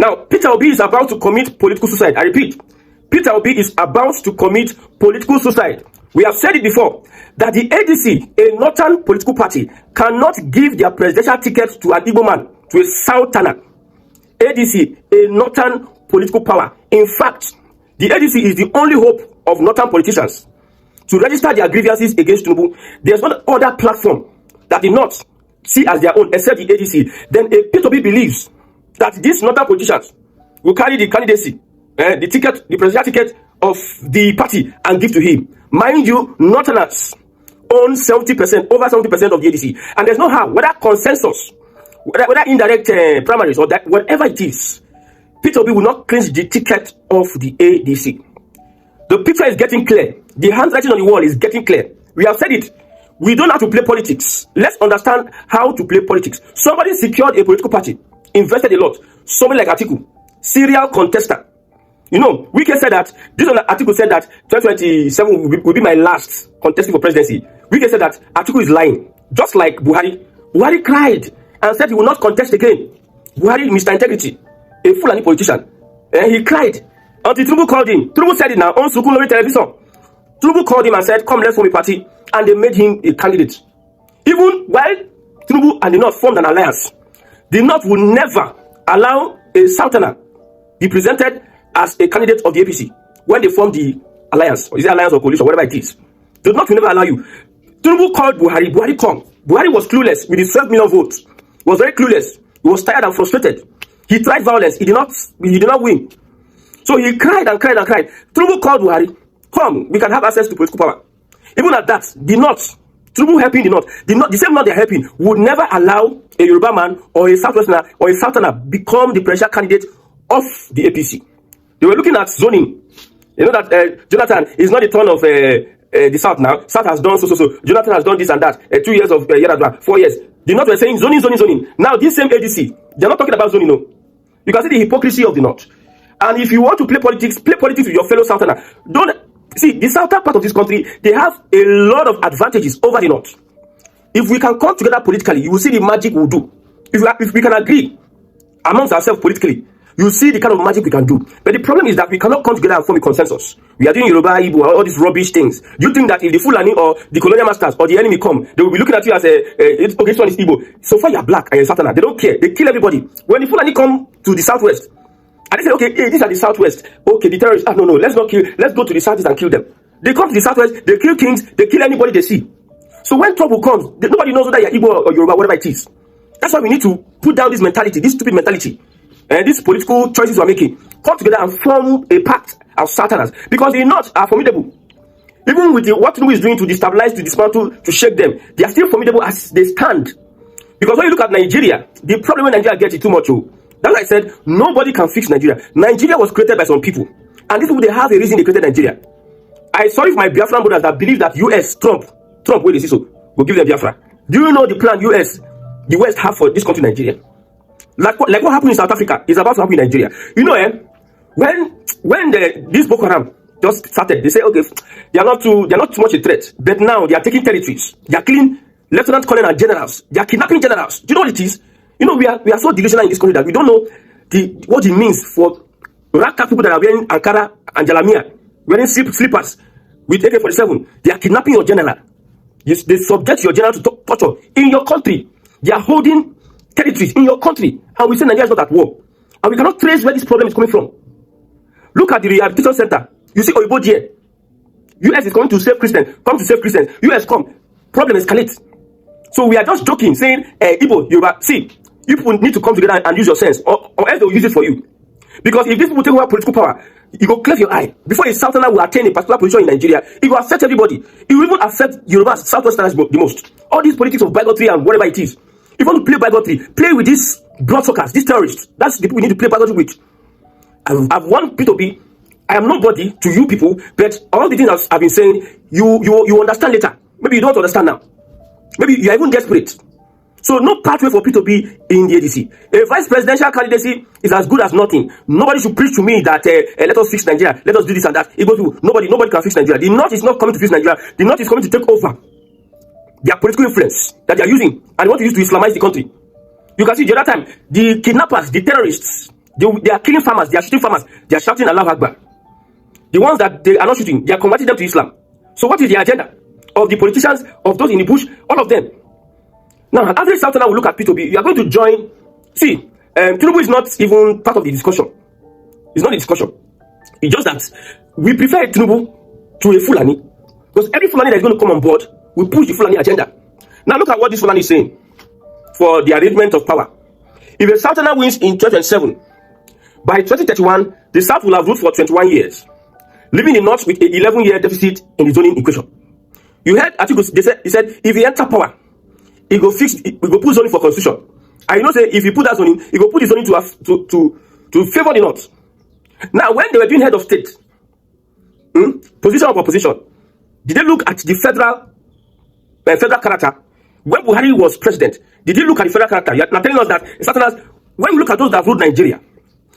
Now, Peter Obi is about to commit political suicide. I repeat, Peter Obi is about to commit political suicide. We have said it before, that the ADC, a northern political party, cannot give their presidential ticket to an Igbo man, to a southerner. ADC, a northern political power. In fact, the ADC is the only hope of northern politicians to register their grievances against Tinubu. There's no other platform that the North see as their own except the ADC. Then a P2B believes that these northern politicians will carry the candidacy, the ticket, the presidential ticket of the party and give to him. Mind you, northerners own 70%, over 70% of the ADC. And there's no how, whether consensus, whether indirect primaries or that, whatever it is, Peter Obi will not clinch the ticket of the ADC. The picture is getting clear. The handwriting on the wall is getting clear. We have said it. We don't have to play politics. Let's understand how to play politics. Somebody secured a political party, invested a lot. Somebody like Atiku, serial contester. You know, Wike said that, this one Atiku said that 2027 will be my last contesting for presidency. Wike said that Atiku is lying. Just like Buhari. Buhari cried and said he will not contest again. Buhari, Mr. Integrity, a Fulani politician. And he cried until Tinubu called him. Tinubu said it now on Sukunlori television. Tinubu called him and said, come, let's form a party. And they made him a candidate. Even while Tinubu and the North formed an alliance, the North would never allow a southerner be presented as a candidate of the APC when they formed the alliance, or is it alliance or coalition, whatever it is. The North will never allow you. Tinubu called Buhari. Buhari come. Buhari was clueless with his 12 million votes. He was very clueless. He was tired and frustrated. He tried violence. He did not win. So he cried and cried and cried. Tinubu called Buhari. Come, we can have access to political power. Even at that, the North, Tinubu helping the North, the same North they're helping, would never allow a Yoruba man or a Southwesterner or a Southerner become the presidential candidate of the APC. They were looking at zoning. You know that Jonathan is not the turn of the South now. South has done so. Jonathan has done this and that. 2 years of Yaradua, 4 years. The North were saying zoning. Now this same ADC, they're not talking about zoning, no. You can see the hypocrisy of the North. And if you want to play politics with your fellow Southerner. Don't see the southern part of this country. They have a lot of advantages over the North. If we can come together politically, you will see the magic we'll do. If we can agree amongst ourselves politically, you see the kind of magic we can do. But the problem is that we cannot come together and form a consensus. We are doing Yoruba, Igbo, all these rubbish things. Do you think that if the Fulani or the colonial masters or the enemy come, they will be looking at you as okay, this one is Igbo. So far you are black and you're Southerner. They don't care. They kill everybody. When the Fulani come to the southwest, and they say, okay, hey, these are the southwest. Okay, the terrorists, no, let's not kill. Let's go to the southeast and kill them. They come to the southwest, they kill kings, they kill anybody they see. So when trouble comes, nobody knows whether you're Igbo or Yoruba, whatever it is. That's why we need to put down this mentality, this stupid mentality. And these political choices we're making, come together and form a pact of Southerners, because the North are formidable. Even with what Tinubu is doing to destabilize, to dismantle, to shake them, they are still formidable as they stand. Because when you look at Nigeria, the problem when Nigeria gets it too much. That's why I said nobody can fix Nigeria. Nigeria was created by some people, and these people, they have a reason they created Nigeria. I sorry for my Biafran brothers that believe that US Trump where they see so will give them Biafra. Do you know the plan the West have for this country, Nigeria? Like what happened in South Africa is about to happen in Nigeria. You know, when this Boko Haram just started, they say, okay, they're not too much a threat. But now they are taking territories. They are killing lieutenant colonel and generals. They are kidnapping generals. Do you know what it is? You know, we are so delusional in this country that we don't know what it means for Raka people that are wearing Ankara and Jalamia, wearing slippers with AK-47. They are kidnapping your general. They subject your general to torture in your country. They are holding territories in your country, and we say Nigeria is not at war, and we cannot trace where this problem is coming from. Look at the rehabilitation center. You see Oyibo there. US is coming to save Christians. Come to save Christians. US come. Problem escalates. So we are just joking, saying, Igbo, Yoruba, see, you people need to come together and use your sense, or else they will use it for you. Because if these people take over political power, you go close your eye. Before a Southerner will attain a particular position in Nigeria, it will affect everybody. It will even affect Yoruba, Southwesterners the most. All these politics of bigotry and whatever it is. If you want to play bigotry, play with these bloodsuckers, these terrorists. That's the people we need to play bigotry with. I've won P2B. I am nobody to you people, but all the things I've been saying, you understand later. Maybe you don't understand now. Maybe you are even desperate. So no pathway for P2B in the ADC. A vice presidential candidacy is as good as nothing. Nobody should preach to me that let us fix Nigeria, let us do this and that. Nobody can fix Nigeria. The North is not coming to fix Nigeria. The North is coming to take over their political influence that they are using and want to use to Islamize the country. You can see the other time, the kidnappers, the terrorists, They are killing farmers, they are shooting farmers, they are shouting Allah Akbar. The ones that they are not shooting, they are converting them to Islam. So what is the agenda of the politicians, of those in the bush, all of them? Now, an average Southerner will look at Peter Obi. You are going to join. See, Tinubu is not even part of the discussion. It's not the discussion. It's just that we prefer Tinubu to a Fulani. Because every Fulani that is going to come on board will push the Fulani agenda. Now look at what this Fulani is saying for the arrangement of power. If a Southerner wins in 2027, by 2031, the South will have ruled for 21 years, leaving the North with an 11-year deficit in the zoning equation. You heard Atiku, he said, if he enter power, he go put zoning for constitution. And you know, say, if he put that zoning, he go put the zoning to favor the North. Now, when they were doing head of state, position of opposition, did they look at the federal character? When Buhari was president, did he look at the federal character? You are now telling us that Southerners, when we look at those that ruled Nigeria,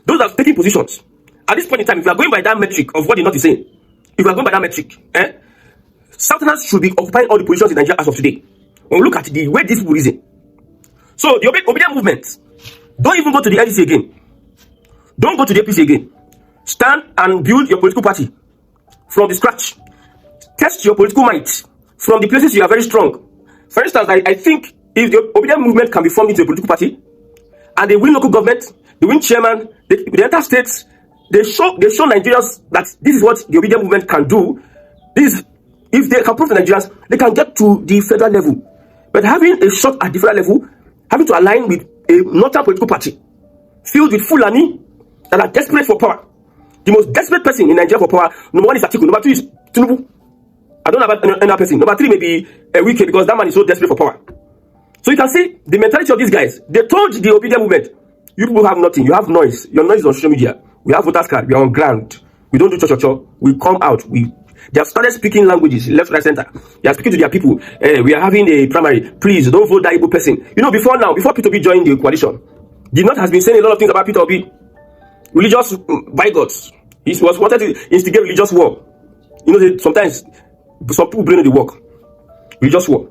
those that have taken positions, at this point in time, if you are going by that metric of what the North is saying, if you are going by that metric, Southerners should be occupying all the positions in Nigeria as of today. When we look at the way these people reason. So the obedient movement, don't even go to the ADC again. Don't go to the APC again. Stand and build your political party from the scratch. Test your political might from the places you are very strong. For instance, I think if the obedient movement can be formed into a political party, and they win local government, they win chairman, they enter states, they show Nigerians that this is what the obedient movement can do. This, if they can prove to Nigerians, they can get to the federal level. But having a shot at the federal level, having to align with a northern political party filled with Fulani that are desperate for power. The most desperate person in Nigeria for power, number one is Atiku, number two is Tinubu. I don't know about another person. Number three may be Wike, because that man is so desperate for power. So you can see the mentality of these guys. They told the obedient movement, you people have nothing, you have noise. Your noise is on social media. We have voters card, we are on ground. We don't do cho-cho-cho. We come out. They have started speaking languages, left, right, center. They are speaking to their people. We are having a primary. Please don't vote that Igbo person. You know, before Peter Obi joined the coalition, the North has been saying a lot of things about Peter Obi. Religious bigots. He was wanted to instigate religious war. You know, sometimes some people bring the work. Religious war.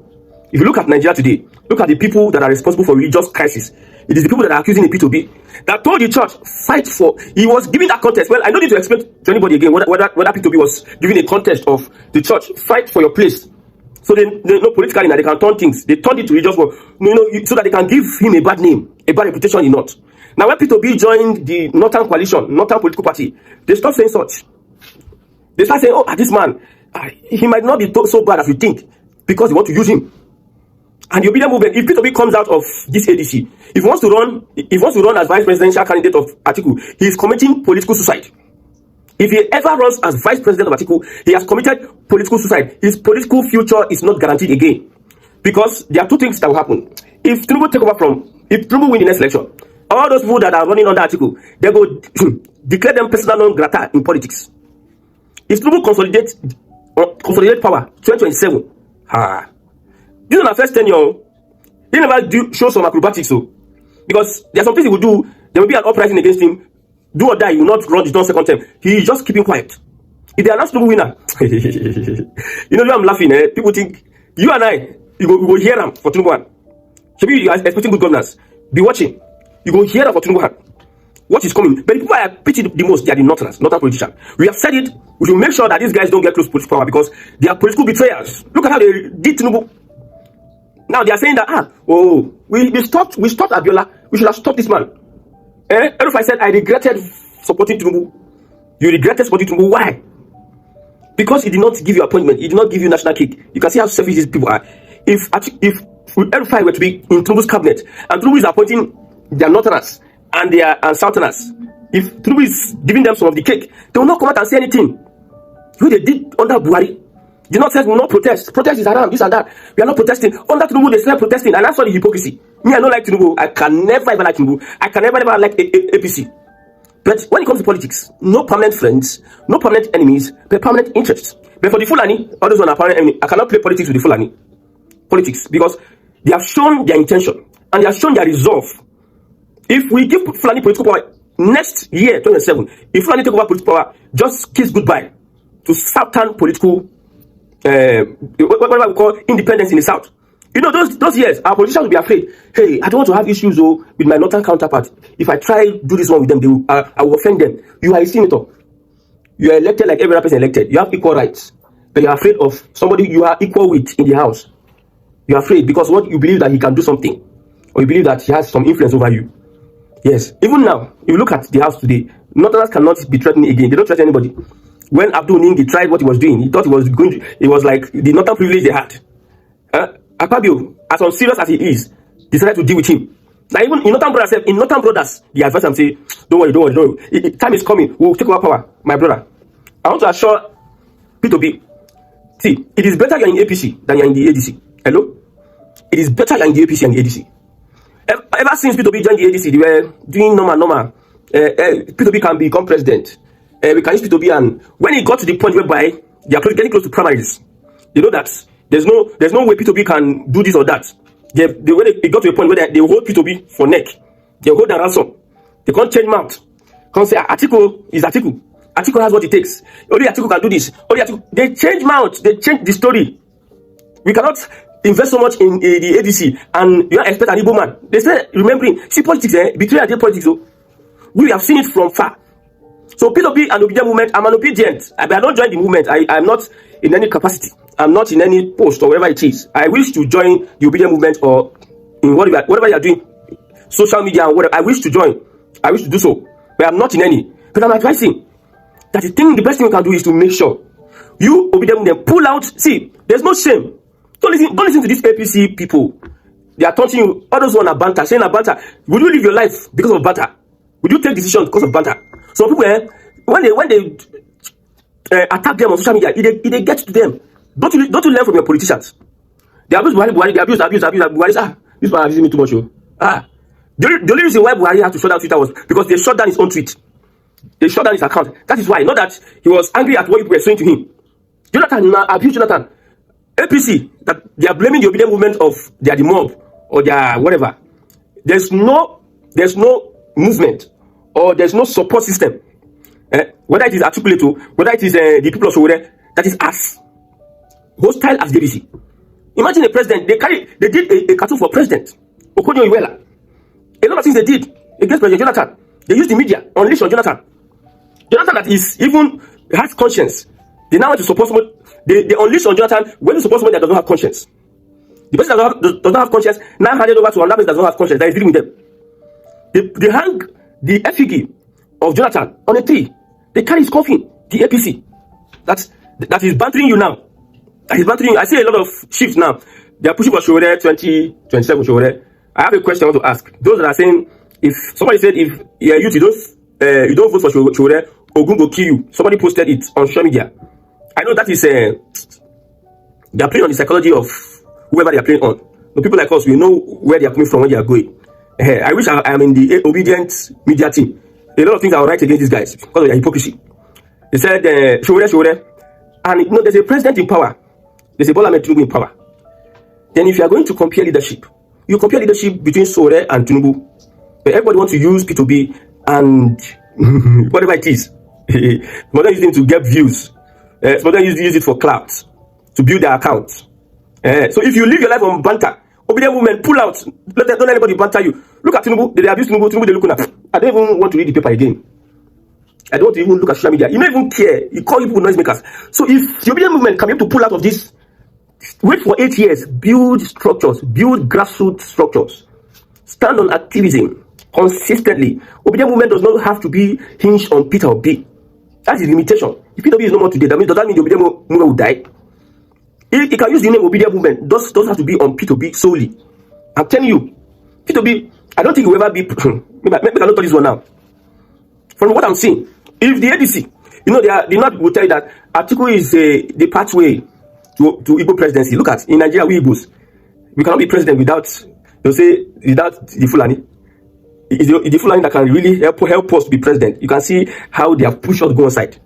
If you look at Nigeria today, look at the people that are responsible for religious crisis. It is the people that are accusing the Peter Obi that told the church, fight for. He was giving that contest. Well, I don't need to explain to anybody again whether Peter Obi was giving a contest of the church, fight for your place. So they know politically now they can turn things. They turned it to religious war, so that they can give him a bad name, a bad reputation in North. Now, when Peter Obi joined the Northern Coalition, Northern Political Party, they stopped saying such. They start saying, oh, this man, he might not be so bad as we think, because they want to use him. And the obedient movement, if Peter Obi comes out of this ADC, if he wants to run as vice presidential candidate of Atiku, he is committing political suicide. If he ever runs as vice president of Atiku, he has committed political suicide. His political future is not guaranteed again. Because there are two things that will happen. If Tinubu win the next election, all those people that are running under Atiku, they go declare them personal non grata in politics. If Tinubu consolidate power 2027, this is our first tenure. He never show some acrobatics, so because there are some things he will do. There will be an uprising against him. Do or die, he will not run the second term. He is just keeping quiet. If they announce Tinubu winner, you know, I'm laughing. People think you and I, you go hear them for Tinubu. Maybe you are expecting good governance. Be watching. You go hear them for Tinubu. What is coming? But the people I pity the most, they are the northern politicians. We have said it. We should make sure that these guys don't get close to political power because they are political betrayers. Look at how they did Tinubu. Now they are saying that we stopped Abiola. We should have stopped this man. If I said I regretted supporting Tinubu, you regretted supporting Tinubu. Why? Because he did not give you appointment. He did not give you national cake. You can see how selfish these people are. If Erufai were to be in Tinubu's cabinet and Tinubu is appointing their northerners and their southerners, if Tinubu is giving them some of the cake, they will not come out and say anything. What they did under Buhari. The North said we will not protest. Protest is around this and that. We are not protesting. Under Tinubu, they started protesting, and that's why the hypocrisy. Me, I don't like Tinubu. I can never ever like Tinubu. I can never ever like APC. But when it comes to politics, no permanent friends, no permanent enemies, but permanent interests. But for the Fulani, all those one are permanent enemies. I cannot play politics with the Fulani. Politics, because they have shown their intention and they have shown their resolve. If we give Fulani political power next year, 2027, if Fulani take over political power, just kiss goodbye to Southern political, what we call independence in the South. You know, those years, our politicians will be afraid. Hey, I don't want to have issues with my northern counterpart. If I try do this one with them, I will offend them. You are a senator. You are elected like every other person elected. You have equal rights. But you are afraid of somebody you are equal with in the house. You are afraid because what you believe that he can do something. Or you believe that he has some influence over you. Yes. Even now, if you look at the house today, Northerners cannot be threatened again. They don't threaten anybody. When Abdul Ningi tried what he was doing, he thought he was going to, it was like the Northern privilege they had. Akpabio, as unserious as he is, decided to deal with him. Now even in Northern Brothers, the advice and say, don't worry. Time is coming. We'll take over power, my brother. I want to assure Peter Obi, see, it is better you're in APC than you're in the ADC. Hello? It is better you're in the APC and the ADC. Ever since Peter Obi joined the ADC, they were doing normal. Peter Obi can become president. We can use Peter Obi, and when it got to the point whereby they are getting close to primaries, you know that there's no way Peter Obi can do this or that. It got to a point where they hold Peter Obi for neck. They hold the ransom. They can't change mouth. Can't say Atiku is Atiku. Atiku has what it takes. Only Atiku can do this. Only Atiku. They change mouth. They change the story. We cannot invest so much in the ADC and you don't expect an Igbo man. They say, remembering, see politics, between and politics, so we have seen it from far. So Peter Obi and Obedient movement, I'm an obedient. I don't join the movement. I'm not in any capacity. I'm not in any post or whatever it is. I wish to join the Obedient movement or in whatever you are doing, social media and whatever. I wish to join. I wish to do so. But I'm not in any. But I'm advising that the best thing you can do is to make sure you Obedient movement pull out. See, there's no shame. Don't listen to these APC people. They are taunting you. All those one are banter, saying a banter. Would you live your life because of banter? Would you take decisions because of banter? Some people, when they attack them on social media, it gets to them. Don't you learn from your politicians? They abuse Buhari, they abuse Buhari. This one abusing me too much. The only reason why Buhari had to shut down Twitter was because they shut down his own tweet. They shut down his account. That is why. Not that he was angry at what people were saying to him. Jonathan abused Jonathan. APC, that they are blaming the Obedient movement of they are the mob or they are whatever. There's no movement or there's no support system. Whether it is articulated, whether it is the people of Showore, that is as hostile as the APC. Imagine a president, they did a cartoon for president, Okonjo Iweala. A lot of things they did against President Jonathan. They used the media, unleash on Jonathan. Jonathan that is even has conscience. They now want to support someone. They unleash on Jonathan when you support someone that does not have conscience. The person that does not have conscience now handed over to another person that does not have conscience that is dealing with them. They hang the effigy of Jonathan on a tree. They carry his coffin, the APC. That is bantering you now. That is bantering you. I see a lot of shifts now. They are pushing for Showore 2027 Showore. I have a question I want to ask. Those that are saying, if somebody said if you don't vote for Showore, Ogun will kill you. Somebody posted it on social media. I know that is they are playing on the psychology of whoever they are playing on. The people like us, we know where they are coming from, where they are going. I wish I am in the obedient media team. A lot of things I will write against these guys because of their hypocrisy. They said Showore, and you know there's a president in power. There's a Bola Ahmed Tinubu in power. Then if you are going to compare leadership, you compare leadership between Showore and Tinubu. But everybody wants to use Peter Obi and whatever it is. Some of them use it to get views. Some of them use it for clout, to build their accounts. So if you live your life on banter, Obedient movement, pull out. Don't let anybody banter you. Look at Tinubu. They abuse Tinubu. They look at. I don't even want to read the paper again. I don't even look at social media. You don't even care. You call people noisemakers. So if the Obedient movement can be able to pull out of this, wait for 8 years, build structures, build grassroots structures, stand on activism consistently. Obedient movement does not have to be hinged on Peter Obi. That's his limitation. If Peter Obi is no more today, does that mean the Obedient movement will die? He can use the name Obedient movement. Doesn't have to be on Peter Obi solely. I'm telling you, Peter Obi, I don't think he will ever be. Maybe I don't tell this one now. From what I'm seeing, if the ADC, you know, the North will tell you that Atiku is the pathway to Igbo presidency. Look at in Nigeria, we Igbos, we cannot be president without. They'll say without the Fulani. It's the Fulani that can really help us be president. You can see how they have pushed us to go inside.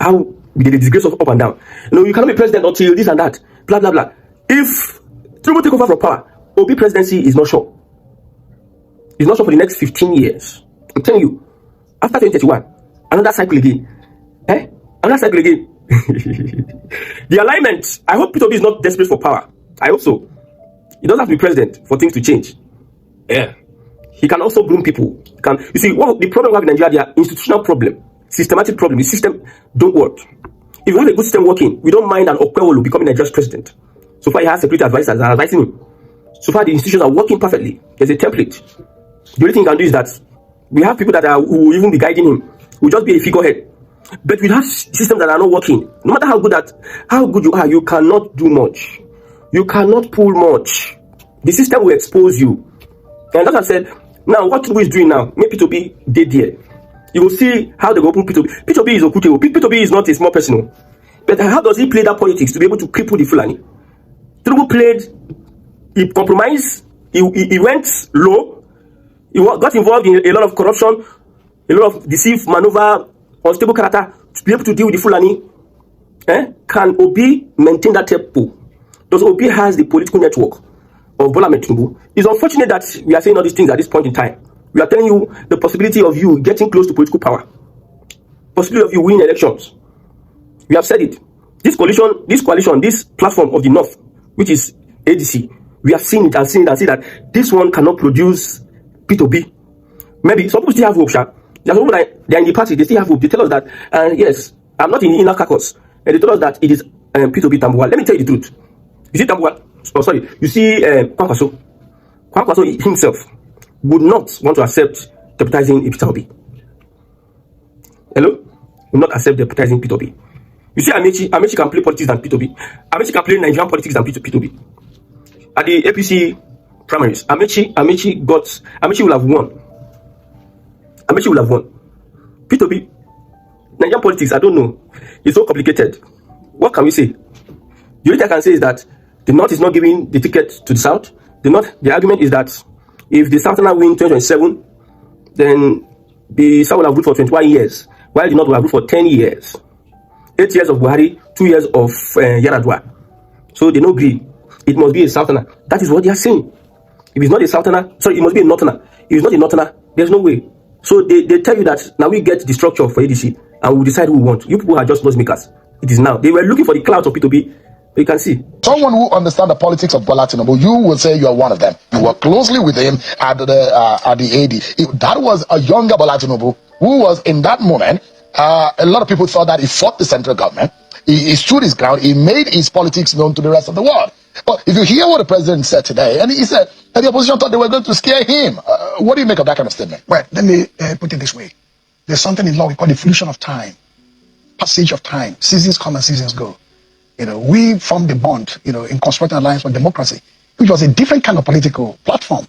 How the disgrace of up and down. No, you cannot be president until this and that. Blah blah blah. If Tinubu take over from power, Obi presidency is not sure. It's not sure for the next 15 years. I'm telling you. After 2031, another cycle again. Another cycle again. The alignment. I hope Peter Obi is not desperate for power. I hope so. He doesn't have to be president for things to change. Yeah. He can also groom people. You see, the problem we have in Nigeria, the institutional problem, systematic problem, the system don't work. If you have a good system working, we don't mind an Okwewolu becoming Nigeria's president. So far, he has security advisors that are advising him. So far, the institutions are working perfectly. There's a template. The only thing he can do is that we have people who will even be guiding him. Will just be a figurehead. But we have systems that are not working. No matter how good you are, you cannot do much. You cannot pull much. The system will expose you. And that's what I said. Now, what Tinubu is doing now, make Peter Obi dead there. You will see how they go open Peter Obi. Peter Obi is Okute. Peter Obi is not a small person. But how does he play that politics to be able to cripple the Fulani? Tinubu he compromised, he went low, he got involved in a lot of corruption, a lot of deceive, maneuver, unstable character to be able to deal with the Fulani. Can Obi maintain that tempo? Does Obi has the political network of Bola Tinubu? It's unfortunate that we are saying all these things at this point in time. We are telling you the possibility of you getting close to political power, possibility of you winning elections. We have said it. This coalition, this platform of the North, which is ADC, we have seen it and seen that this one cannot produce Peter Obi. Maybe some people still have hope, Sha. There are some people that they are in the party, they still have hope. They tell us that, yes, I'm not in the inner caucus. And they tell us that it is Peter Obi Tambuwal. Let me tell you the truth. You see Tambuwal, you see Kwankwaso himself would not want to accept deputizing Peter Obi. Hello? Would not accept deputizing Peter Obi. You see, Amechi can play politics than Peter Obi. Amechi can play Nigerian politics than Peter Obi. At the APC primaries, Amechi will have won. Amechi will have won. Peter Obi, Nigerian politics, I don't know. It's so complicated. What can we say? The only thing I can say is that the North is not giving the ticket to the South. The argument is that if the Southerners win 2027, then the South will have ruled for 21 years, while the North will have ruled for 10 years. 8 years of Buhari, 2 years of Yaradua. So they no agree. It must be a Southerner. That is what they are saying. If it's not a Southerner, it must be a Northerner. If it's not a Northerner, there's no way. So they tell you that now we get the structure for ADC and we'll decide who we want. You people are just nosemakers. It is now. They were looking for the clout of P2B. You can see. Someone who understands the politics of Bola Tinubu, you will say you are one of them. You work closely with him at the AD. That was a younger Bola Tinubu who was in that moment. A lot of people thought that he fought the central government. He stood his ground. He made his politics known to the rest of the world. But if you hear what the president said today, and he said that the opposition thought they were going to scare him. What do you make of that kind of statement? Well, let me put it this way. There's something in law we call the fruition of time, passage of time. Seasons come and seasons go. We formed the bond, in constructing alliance for democracy, which was a different kind of political platform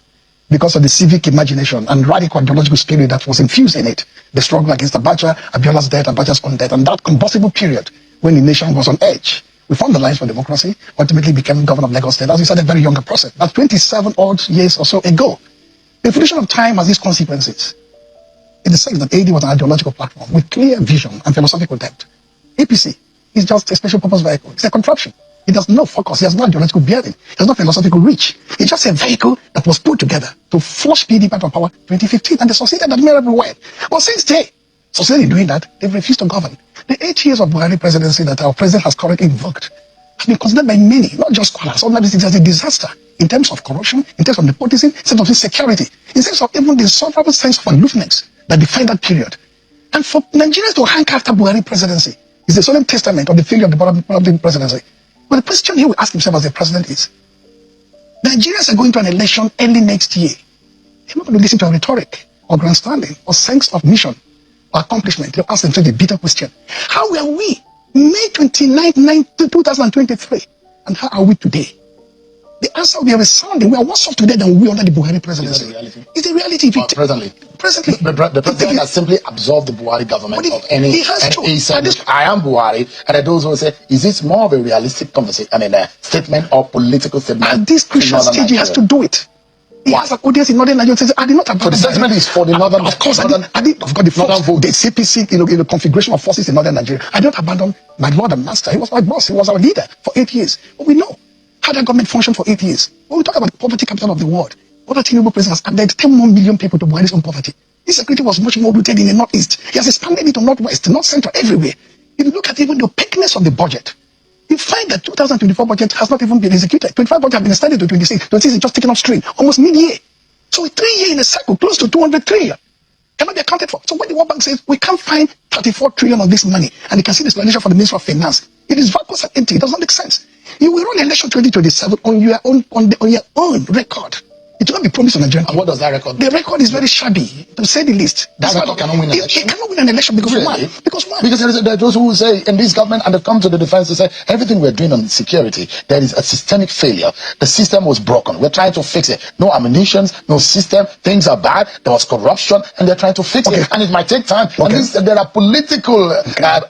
because of the civic imagination and radical ideological spirit that was infused in it. The struggle against Abacha, Abiola's death, Abacha's own death, and that combustible period when the nation was on edge. We formed the Alliance for Democracy, ultimately became governor of Lagos State. As we said, a very younger process. That's 27 odd years or so ago. The fruition of time has these consequences. In the sense that AD was an ideological platform with clear vision and philosophical depth. APC is just a special purpose vehicle. It's a contraption. It has no focus. It has no ideological bearing. It has no philosophical reach. It's just a vehicle that was put together to flush PDP out of power 2015, and they succeeded admirably well. But since they succeeded in doing that, they've refused to govern. The 8 years of Buhari presidency that our president has currently invoked has been considered by many, not just scholars, others, as a disaster in terms of corruption, in terms of nepotism, in terms of insecurity, in terms of even the insufferable sense of aloofness that defined that period. And for Nigerians to hanker after Buhari presidency is a solemn testament of the failure of the Bola presidency. But the question he will ask himself as the president is, Nigerians are going to an election early next year. They're not going to listen to a rhetoric or grandstanding or sense of mission or accomplishment. They'll ask themselves the bitter question. How were we May 29, 2023? And how are we today? The answer will be resounding. We are worse off today than we under the Buhari presidency. It's a reality. Presently. The president has simply absolved the Buhari government of any. He has to. He said, I am Buhari. And those who say, is this more of a realistic conversation? Statement or political statement? At this crucial stage, he has to do it. He has an audience in Northern Nigeria. Says, I did not abandon. So the statement is for the Northern. Of course, I did. I've got the force. The CPC, in the configuration of forces in Northern Nigeria. I did not abandon my Lord and Master. He was my boss. He was our leader for 8 years. But we know how that government functioned for 8 years. When we talk about the poverty capital of the world, what the Tinubu president has added 10 more million people to Buhari's own poverty. This security was much more rooted in the Northeast. He has expanded it to Northwest, North Central, everywhere. If you look at even the opaqueness of the budget, You find that 2024 budget has not even been executed. 25 budget has been extended to 26. 26 is just taken off stream, almost mid-year. So 3 years in a cycle, close to 200 trillion. Cannot be accounted for. So when the World Bank says we can't find 34 trillion of this money, and you can see the explanation for the Minister of Finance, it is vacuous and empty. It does not make sense. You will run election 2027 on your own record. It will not be promised on Nigerian. And what does that record do? The record is very shabby, to say the least. That record cannot win an election. It cannot win an election because Really? why? Because why? Because there are those who will say in this government, and they come to the defense to say everything we're doing on security, there is a systemic failure. The system was broken. We're trying to fix it. No ammunitions, no system. Things are bad. There was corruption, and they're trying to fix it. And it might take time. Okay. And there are political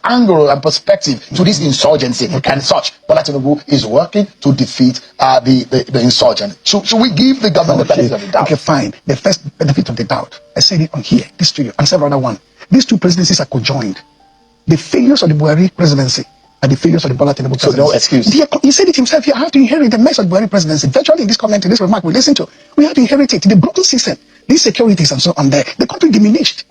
angle and perspective to this insurgency and such. Bola Tinubu is working to defeat the insurgent. Should we give the government the benefit of the doubt? Okay, fine. The first benefit of the doubt. I said it on here, this studio, and several other ones. These two presidencies are conjoined. The failures of the Buhari presidency and the failures of the Bola Tinubu presidency. So no excuse. He said it himself. You have to inherit the mess of the Buhari presidency. Virtually in this comment, in this remark we listen to, we have to inherit it. The broken system, these securities and so on there, the country diminished.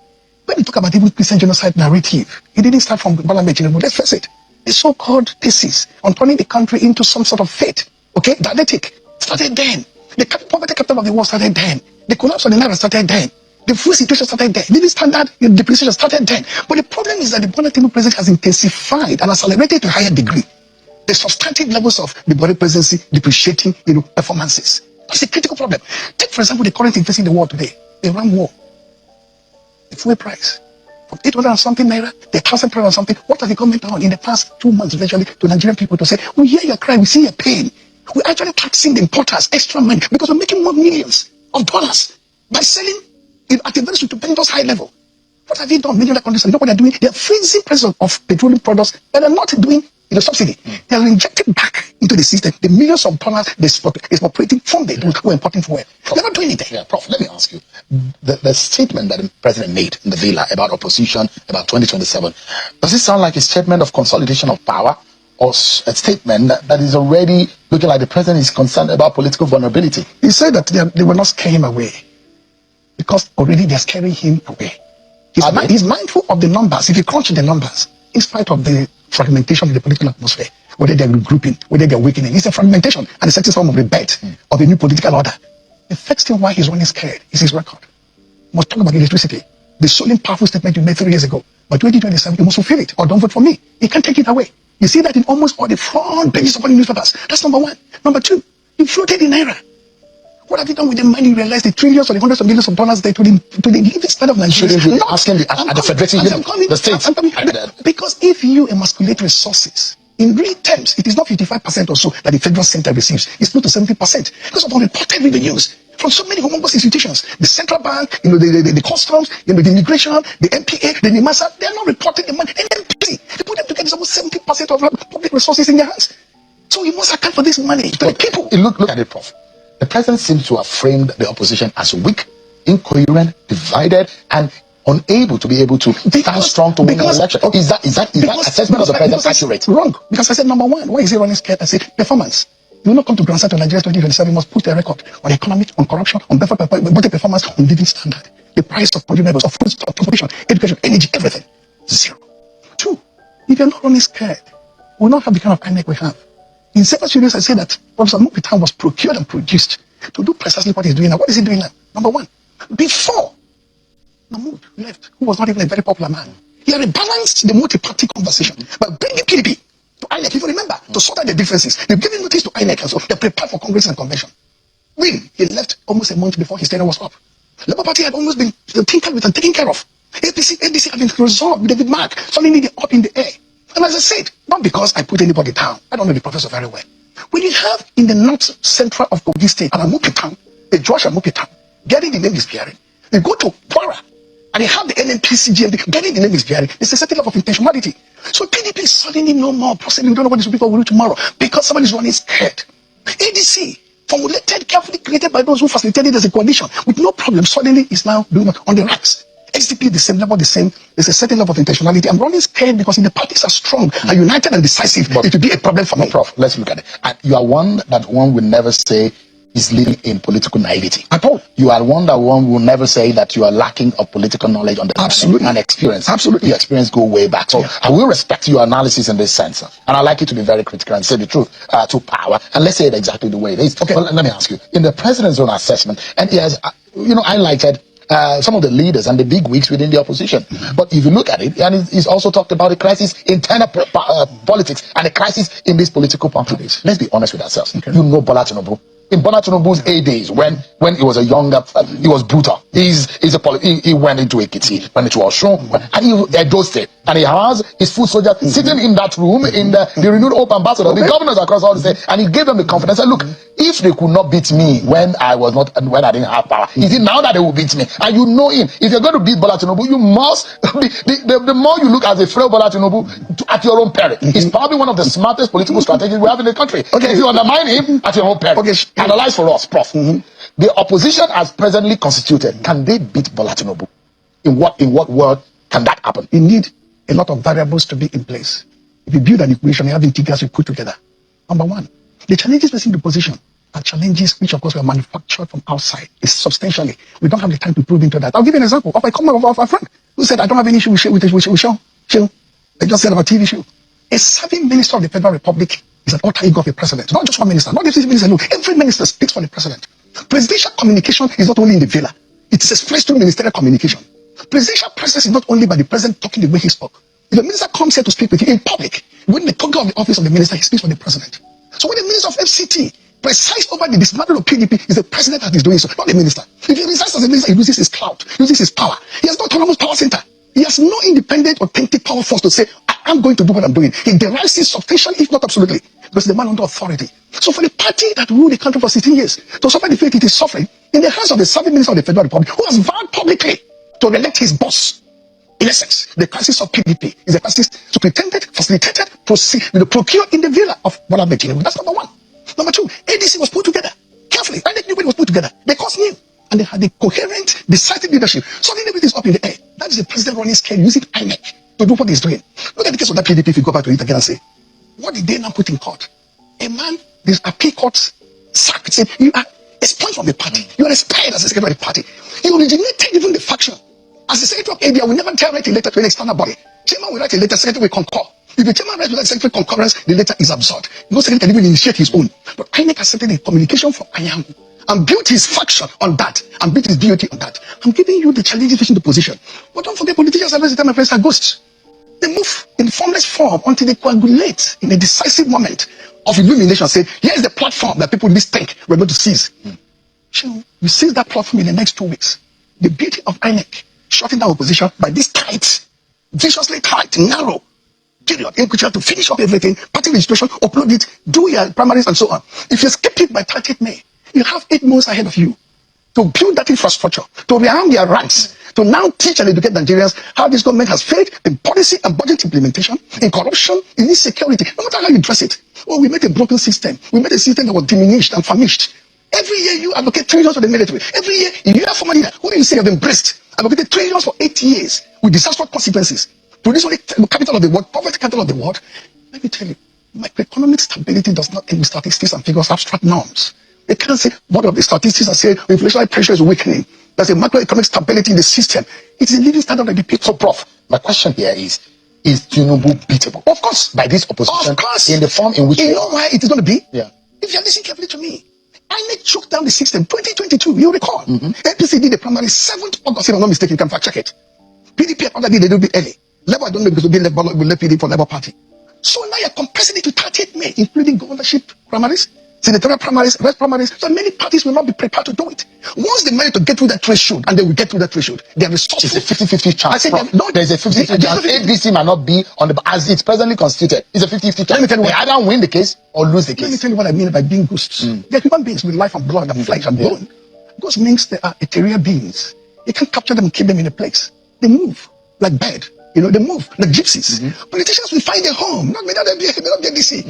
When we talk about the Christian genocide narrative, it didn't start from Bola Tinubu. Let's face it. The so-called thesis on turning the country into some sort of fate, okay, dialectic, started then. The poverty capital of the world started then. The collapse of the Naira started then. The food situation started then. Living standard depreciation started then. But the problem is that the Bola Tinubu presidency has intensified and accelerated to a higher degree the substantive levels of the Buhari presidency depreciating, performances. That's a critical problem. Take, for example, the current thing facing the world today, the Iran war, the fuel price. From 800 and something naira, the 1,000 and something. What has the government done in the past 2 months, eventually, to Nigerian people to say, we hear your cry, we see your pain. We're actually taxing the importers extra money because we're making more millions of dollars by selling it at a very stupendous high level. What have you done? Many other countries, you know what they're doing? They're freezing prices of petroleum products that are not doing subsidy. They are injected back into the system. The millions of dollars is operating from the who are importing fuel. They're not doing anything. Yeah, Prof, let me ask you. The statement that the president made in the Villa about opposition, about 2027, does it sound like a statement of consolidation of power, or a statement that is already looking like the president is concerned about political vulnerability? He said that they will not scare him away because already they're scaring him away. He's mindful of the numbers. If you crunch the numbers, in spite of the fragmentation of the political atmosphere, whether they're regrouping, whether they're weakening, it's a fragmentation and a certain form of rebate of a new political order. The first thing why he's running scared is his record. We must talk about electricity. The solemn powerful statement you made 3 years ago. By 2027, you must fulfill it or don't vote for me. He can't take it away. You see that in almost all the front pages of all the newspapers. That's number one. Number two, you floated the naira. What have you done with the money? You realize the trillions or the hundreds of millions of dollars there to the living standard of Nigeria. Shouldn't you be asking the federative unit, the state? Because if you emasculate resources, in real terms, it is not 55% or so that the federal center receives. It's close to 70% because of unreported revenues from so many humongous institutions. The central bank, the customs, the immigration, the MPA, the NIMASA, they are not reporting the money. NMPC, they put them together, it's almost 70% of public resources in their hands. So you must account for this money to the people. Look at it, Prof. The president seems to have framed the opposition as weak, incoherent, divided, and unable to be able to stand strong to win an election. Is that assessment of the president accurate? Wrong. Because I said number one, why is he running scared? I said performance. You will not come to Grand State of Nigeria 2027. You must put a record on economy, on corruption, on better performance, on living standard. The price of consumables, of food, transportation, education, energy, everything. Zero. Two, if you're not running scared, we will not have the kind of INEC we have. In several studios, I say that Professor Mupitan was procured and produced to do precisely what he's doing now. What is he doing now? Number one, before Mahmoud left, who was not even a very popular man, he had rebalanced the multi-party conversation by bringing PDP to INEC. If you remember, to sort out the differences, they've given notice to INEC and so they're prepared for Congress and convention. When he left almost a month before his tenure was up, Labour Party had almost been tinkered with and taken care of. ADC had been resolved with David Mark, suddenly they're up in the air. And as I said, not because I put anybody down. I don't know the professor very well. When you have in the north central of Kogi State, an Amupitan, a Josh Amupitan, getting the name is bearing. You go to Kwara, and you have the NNPC GMD, getting the name is bearing. There's a certain level of intentionality. So PDP is suddenly no more possible. We don't know what these people will do tomorrow because somebody is running scared. ADC, formulated, carefully created by those who facilitated as a coalition, with no problem, suddenly is now doing it on the racks. SDP, the same level, the same. There's a certain level of intentionality. I'm running scared because if the parties are strong and united and decisive, it will be a problem for me. Prof, let's look at it. And you are one that one will never say is living in political naivety. At all. You are one that one will never say that you are lacking of political knowledge, Absolutely. and experience. Absolutely. Your experience go way back. So I will respect your analysis in this sense. And I like you to be very critical and say the truth to power. And let's say it exactly the way it is. Okay. Well, let me ask you. In the president's own assessment, and he has, highlighted some of the leaders and the big wigs within the opposition. But if you look at it, and he's also talked about the crisis in internal politics and the crisis in this political party. Let's be honest with ourselves. Okay. You know Bola Tinubu. In Bola Tinubu's days, when he was a younger, he was brutal. He went into Ekiti, went into Osun, and he endorsed, and he has his foot soldiers sitting in that room in the renewed hope ambassador, the governors across all the state, and he gave them the confidence. And look, if they could not beat me when I didn't have power, is it now that they will beat me? And you know him. If you're going to beat Bola Tinubu, you must. The more you look as a frail Bola Tinubu at your own peril, it's probably one of the smartest political strategies we have in the country. Okay, if you undermine him at your own peril. Okay. Analyze for us, Prof. The opposition as presently constituted, can they beat Bola Tinubu? In what world can that happen? You need a lot of variables to be in place. If you build an equation, you have integers you put together. Number one, the challenges facing the opposition are challenges which, of course, were manufactured from outside. It's substantially. We don't have the time to prove into that. I'll give you an example of a comment of a friend who said, I don't have any issue with Show. They just said about TV show. A serving minister of the Federal Republic is an alter ego of a president. Not just one minister, not the minister, no. Every minister speaks for the president. Presidential communication is not only in the villa. It is expressed through ministerial communication. Presidential presence is not only by the president talking the way he spoke. If the minister comes here to speak with you in public, when the talker of the office of the minister, he speaks for the president. So when the minister of FCT presides over the dismantle of PDP, is the president that is doing so, not the minister. If he resigns as a minister, he loses his clout, loses his power. He has no autonomous power center. He has no independent, authentic power force to say, I'm going to do what I'm doing. He derives his substantial, if not absolutely, because the man under authority. So for the party that ruled the country for 16 years, to suffer the fate it is suffering, in the hands of the serving minister of the Federal Republic, who has vowed publicly to elect his boss. In essence, the crisis of PDP is a crisis superintended, facilitated, procured in the villa of Bola Tinubu. That's number one. Number two, ADC was put together carefully. And nobody was put together. The cause knew. And they had a coherent, decisive leadership. Suddenly everything is up in the air. That is the president running scale using INEC to do what he's doing. Look at the case of that PDP if you go back to it again and say, what did they now put in court? A man, this appeal court sacked, said, you are expelled from the party. You are expelled as a secretary of the party. You originated even the faction. As the secretary of ABI, we never tell write a letter to an external body. Chairman will write a letter, secretary will concur. If the chairman writes without secretary concurrence, the letter is absurd. No secretary can even initiate his own. But INEC accepted the communication from Anyanwu and built his faction on that and built his BOT on that. I'm giving you the challenges facing the position. But don't forget, politicians are the time my friends are ghosts. They move in formless form until they coagulate in a decisive moment of illumination. Say, here's the platform that people in this think we're going to seize. You seize that platform in the next 2 weeks. The beauty of INEC shutting down opposition by this tight, viciously tight, narrow period in which you have to finish up everything, party registration, upload it, do your primaries and so on. If you skip it by 30th May, you have 8 months ahead of you to build that infrastructure, to rearm their ranks, to now teach and educate Nigerians how this government has failed in policy and budget implementation, in corruption, in insecurity, no matter how you dress it. Oh, we made a broken system. We made a system that was diminished and famished. Every year you allocate trillions to the military. Every year, you have former leader who you say have embraced, allocated trillions for 8 years with disastrous consequences. Produce only capital of the world, poverty capital of the world. Let me tell you, macroeconomic stability does not end with statistics and figures, abstract norms. They can't say what of the statistics and say inflationary pressure is weakening. There's a macroeconomic stability in the system. It's a living standard of the people. So, Prof, my question here is Tinubu beatable? Of course. By this opposition? Of course. In the form in which... You know why it is going to be? Yeah. If you listen carefully to me, INEC choked down the system 2022, you recall. APC did the primary 7th August, if I'm not mistaken, you can fact check it. PDP probably did a little bit early. Labour, I don't know, because we left PDP for Labour Party. So now you're compressing it to 30th May, including governorship primaries, senatorial primaries, rest primaries. So many parties will not be prepared to do it. Once they manage to get through that threshold, and they will get through that threshold, they are resourceful. It's a 50-50 chance. I said, no, there's a 50-50 chance. ADC might not be on the, as it's presently constituted. It's a 50-50 chance. Let me tell you they either win the case or lose the case. Let me tell you what I mean by being ghosts. They're human beings with life and blood and flesh and bone. Ghosts means they are ethereal beings. You can't capture them and keep them in a place. They move like bird. You know, they move like gypsies. Politicians will find a home, not without the ADC.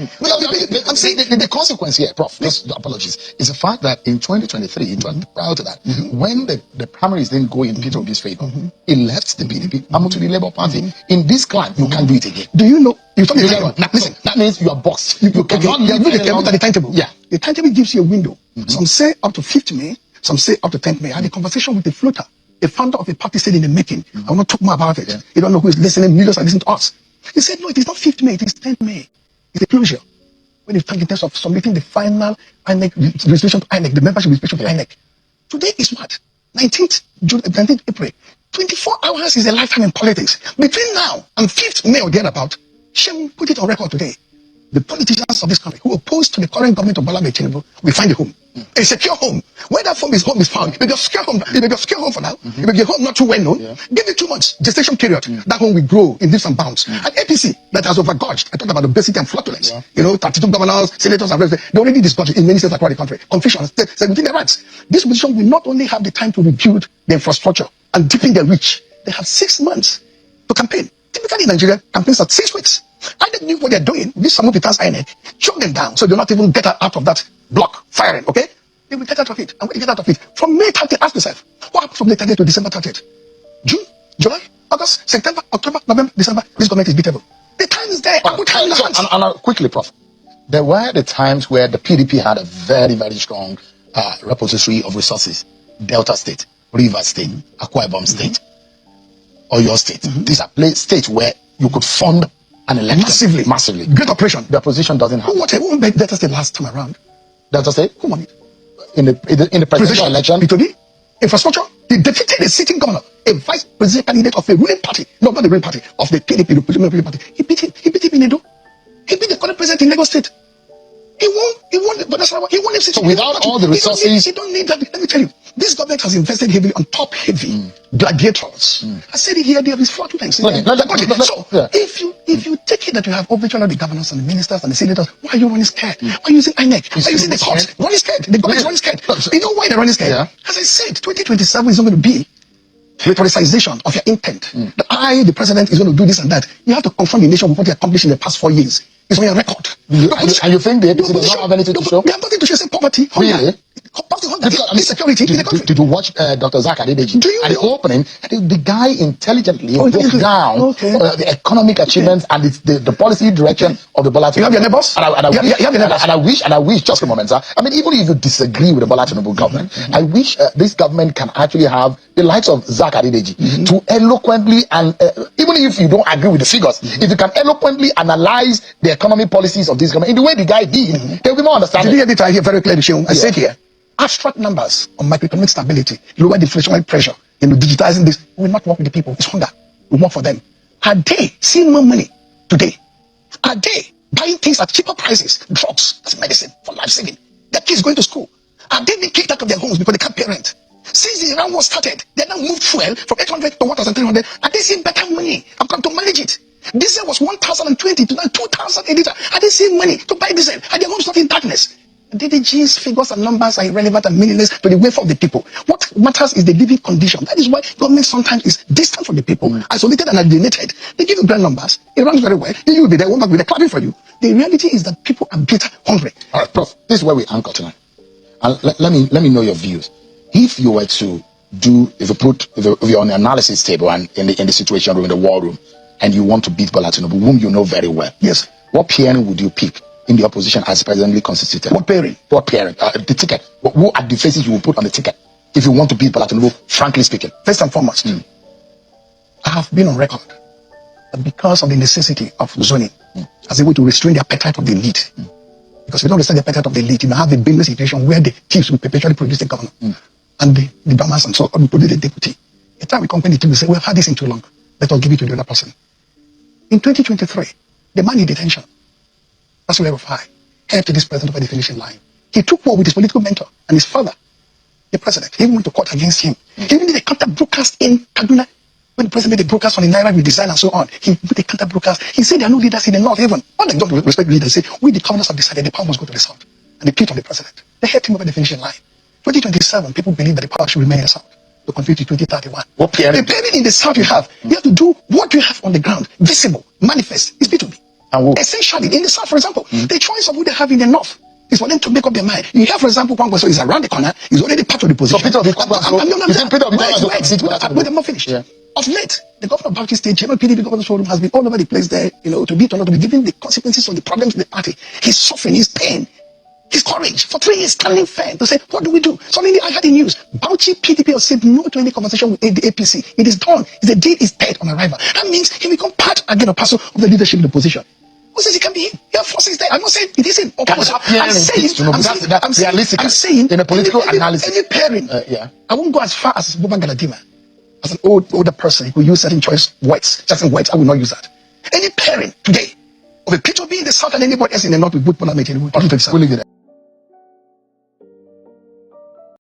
I'm saying the consequence here, Prof, just apologies, is the fact that in 2023, prior to that, when the primaries didn't go in Peter Obi's favor, he left the PDP and moved to the Labour Party. In this climb, you can't do it again. Do you know? Now, listen, That means you are boxed. You cannot leave look at the timetable. Yeah. The timetable gives you a window. Some say up to 5th May, some say up to 10th May. I had a conversation with a floater, a founder of a party said in the making. I will not talk more about it. Yeah. You don't know who is listening. Millions are listening to us. He said, no, it is not 5th May, it is 10th May. It's a closure. When you talk in terms of submitting the final INEC registration to INEC, the membership registration to INEC. Today is what? 19th April. 24 hours is a lifetime in politics. Between now and 5th May or thereabout, shall we put it on record today? The politicians of this country who oppose to the current government of Bola Ahmed Tinubu will find a home, a secure home. Where that home is found, it may be a secure home. It may be a secure home for now. It may be a home not too well known. Give it 2 months gestation period. That home will grow in leaps and bounds. And APC that has overgorged. I talked about obesity and flatulence. You know, 32 governors, senators, and presidents. They already discussed in many states across the country. Confusion, within their rights. This opposition will not only have the time to rebuild the infrastructure and deepen their reach. They have 6 months to campaign. Typically in Nigeria, campaigns are 6 weeks. INEC knew what they're doing. This some of the times INEC shut them down, so they'll not even get out of that block firing. Okay, they will get out of it. And when they get out of it, from May 30th, ask yourself, what happened from May 30th to December 30th? June, July, August, September, October, November, December. This government is beatable. The time is there. And quickly, Prof. There were the times where the PDP had a very, very strong repository of resources. Delta State, Rivers State, Akwa Ibom State, Oyo State. These are states where you could fund an election massively. Great operation. The opposition doesn't have. Who won Delta State last time around? Delta State? Who won it? In the presidential election? Peter Obi? Infrastructure? They defeated a sitting governor, a vice president candidate of a ruling party. No, not the ruling party, of the PDP, the ruling party. He beat him. He beat him in Edo. He beat the current president in Lagos State. He won, but that's not what he won. Him so without all the resources, he don't need that. Let me tell you, this government has invested heavily on top-heavy gladiators. I said it here. They have his fraudulence. So if you take it that you have overthrown all the governors and the ministers and the senators, why are you running scared? Why are you using INEC? Why are you using the courts? Running scared. The government is running scared. You know why they're running scared? As I said, 2027 is not going to be rhetoricization of your intent. That the president, is going to do this and that. You have to confront the nation with what they accomplished in the past 4 years. It's on your record. And you think the APC does not have anything to show? We have nothing to show. Say poverty, hunger, really? insecurity in the country. Did you watch Dr. Zach Adedeji? Do you at the opening, the guy intelligently broke down the economic achievements and the policy direction of the Bola Tinubu. You have your neighbors? And I wish, just a moment, sir. I mean, even if you disagree with the Bola Tinubu government, I wish this government can actually have the likes of Zach Adedeji to eloquently and even if you don't agree with the figures, if you can eloquently analyze the economic policies of this government in the way the guy did, there will be more understanding. Did you hear it? I hear very clearly, Sheung. I said here, abstract numbers on macroeconomic stability, lower deflationary pressure, digitizing this will not work with the people. It's hunger. We work for them. Are they seeing more money today? Are they buying things at cheaper prices? Drugs, that's medicine for life saving. Their kids going to school. Are they being kicked out of their homes because they can't pay rent? Since the Iran war started, they now moved fuel from 800 to 1,300. Are they seeing better money? I'm going to manage it. Diesel was 1,020 to now 2,000 a liter. Are they seeing money to buy diesel? Are their homes not in darkness? DDG's figures and numbers are irrelevant and meaningless to the welfare of the people. What matters is the living condition. That is why government sometimes is distant from the people, isolated and alienated. They give you grand numbers. It runs very well. You will be there, one back with a clapping for you. The reality is that people are bitter, hungry. All right, Prof, this is where we anchor tonight. And let me know your views. If you were to if you're on the analysis table and in the situation room, in the war room, and you want to beat Bola Tinubu, whom you know very well, yes, what pairing would you pick in the opposition as presently constituted? What pairing? What pairing? The ticket. Who are the faces you will put on the ticket if you want to beat Bola Tinubu, frankly speaking? First and foremost, I have been on record that because of the necessity of zoning as a way to restrain the appetite of the elite, because if you don't restrain the appetite of the elite, you may have a business situation where the thieves will perpetually produce the governor and the Bahamas and so on will produce the deputy. The time we compare the two, we say, we have had this in too long. Let us give it to the other person. In 2023, the man in detention, that's level 5, headed to this president over the finishing line. He took war with his political mentor and his father, the president. He even went to court against him. He even did a counter broadcast in Kaduna. When the president made a broadcast on the Naira redesign and so on, he put a counter broadcast. He said there are no leaders in the north even. All they don't respect leaders. Say, we the governors have decided the power must go to the south. And they put on the president. They headed him over the finishing line. 2027, people believe that the power should remain in the south to contribute to 2031. What period? The period in the south you have to do what you have on the ground, visible, manifest, is B2B. Essentially, in the south, for example, the choice of who they have in the north is for them to make up their mind. You have, for example, one person is around the corner, is already part of the position. So Peter Obi, I'm not finished. Let them not finish. Of late, the governor of Baptist State, General PDP Governor's Forum has been all over the place there, to be turned out to be giving the consequences of the problems in the party. His suffering, his pain, his courage for 3 years standing firm to say, what do we do? Suddenly I had the news. Bauchi PDP has said no to any conversation with the APC. It is done. The deal is dead on arrival. That means he become part again or parcel of the leadership in the position. Who says it can be him? Your forces there. I'm not saying it isn't. I'm saying in a political analysis. Any pairing. I won't go as far as Boban Galadima. As an older person who use certain certain words, I will not use that. Any pairing today of a Peter Obi in the south and anybody else in the north with good parliament in 2027.